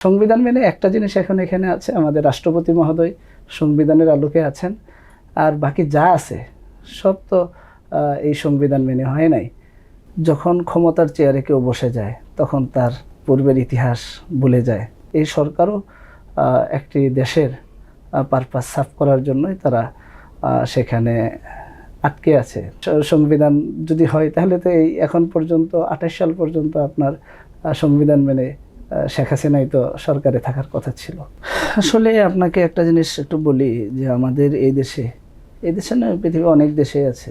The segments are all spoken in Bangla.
সংবিধান মেনে একটা জিনিস এখন এখানে আছে, আমাদের রাষ্ট্রপতি মহোদয় সংবিধানের আলোকে আছেন, আর বাকি যা আছে সব তো এই সংবিধান মেনে হয় নাই। যখন ক্ষমতার চেয়ারে কেউ বসে যায় তখন তার পূর্বের ইতিহাস ভুলে যায়। এই সরকারও একটি দেশের পারপাস সাফ করার জন্যই তারা সেখানে আটকে আছে। সংবিধান যদি হয় তাহলে তো এই এখন পর্যন্ত 28 সাল পর্যন্ত আপনার সংবিধান মেনে শেখ হাসিনাই তো সরকারে থাকার কথা ছিল। আসলে আপনাকে একটা জিনিস একটু বলি যে আমাদের এই দেশে না, পৃথিবীর অনেক দেশে আছে,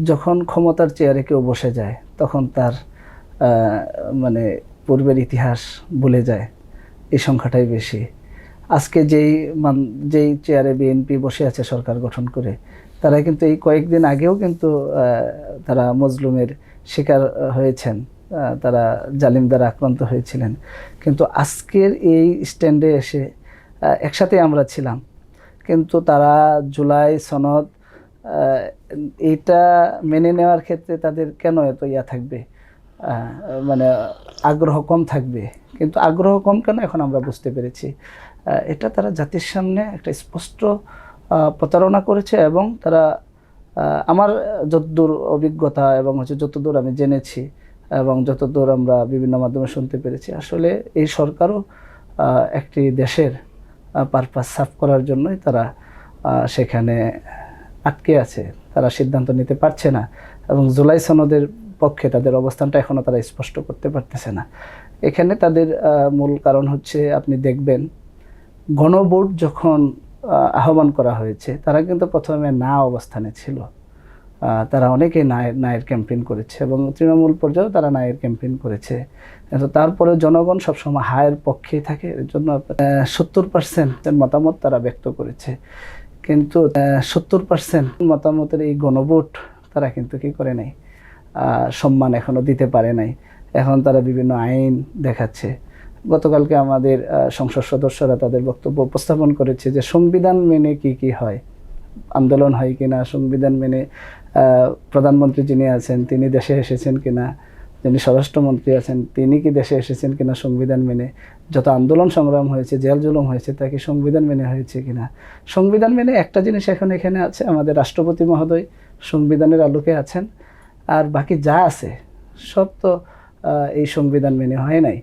যখন ক্ষমতার চেয়ারে কেউ বসে যায় তখন তার মানে পূর্বের ইতিহাস ভুলে যায়। এই সংখ্যাটাই বেশি। আজকে যেই চেয়ারে বিএনপি বসে আছে সরকার গঠন করে, তারা কিন্তু এই কয়েকদিন আগেও কিন্তু তারা মজলুমের শিকার হয়েছেন, তারা জালিম দ্বারা আক্রান্ত হয়েছিলেন। কিন্তু আজকের এই স্ট্যান্ডে এসে একসাথে আমরা ছিলাম, কিন্তু তারা জুলাই সনদ এইটা মেনে নেওয়ার ক্ষেত্রে তাদের কেন এত থাকবে, মানে আগ্রহ কম থাকবে। কিন্তু আগ্রহ কম কেন এখন আমরা বুঝতে পেরেছি। এটা তারা জাতির সামনে একটা স্পষ্ট প্রতারণা করেছে, এবং তারা আমার যতদূর অভিজ্ঞতা এবং যতদূর আমি জেনেছি এবং যতদূর আমরা বিভিন্ন মাধ্যমে শুনতে পেরেছি, আসলে এই সরকারও একটি দেশের পারপাস সাফ করার জন্যই তারা সেখানে আটকে আছে। তারা সিদ্ধান্ত নিতে পারছে না, এবং জুলাই সনদের পক্ষে তাদের অবস্থানটা এখনও তারা স্পষ্ট করতে পারতেছে না। এখানে তাদের মূল কারণ হচ্ছে, আপনি দেখবেন গণভোট যখন আহ্বান করা হয়েছে, তারা কিন্তু প্রথমে না অবস্থানে ছিল। তারা অনেকেই নায়ের ক্যাম্পেইন করেছে, এবং তৃণমূল পর্যায়েও তারা নায়ের ক্যাম্পেইন করেছে। কিন্তু তারপরে জনগণ সবসময় হায়ের পক্ষেই থাকে। এর জন্য 70% মতামত তারা ব্যক্ত করেছে। কিন্তু 70% মতামতের এই গণভোট তারা কিন্তু কি করে নাই, সম্মান এখনও দিতে পারে নাই। এখন তারা বিভিন্ন আইন দেখাচ্ছে। গতকালকে আমাদের সংসদ সদস্যরা তাদের বক্তব্য উপস্থাপন করেছে যে সংবিধান মেনে কি হয়, আন্দোলন হয় কিনা, সংবিধান মেনে প্রধানমন্ত্রী যিনি আছেন তিনি দেশে এসেছেন কিনা, যিনি স্বরাষ্ট্রমন্ত্রী আছেন তিনি কি দেশে এসেছেন কিনা সংবিধান মেনে, যত আন্দোলন সংগ্রাম হয়েছে, জেল জুলুম হয়েছে, তা কি সংবিধান মেনে হয়েছে কিনা। সংবিধান মেনে একটা জিনিস এখন এখানে আছে, আমাদের রাষ্ট্রপতি মহোদয় সংবিধানের আলোকে আছেন, আর বাকি যা আছে সব তো এই সংবিধান মেনে হয় নাই।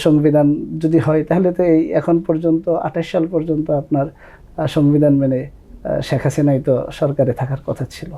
সংবিধান যদি হয় তাহলে তো এই এখন পর্যন্ত 28 সাল পর্যন্ত আপনার সংবিধান মেনে শেখ হাসিনাই তো সরকারে থাকার কথা ছিল।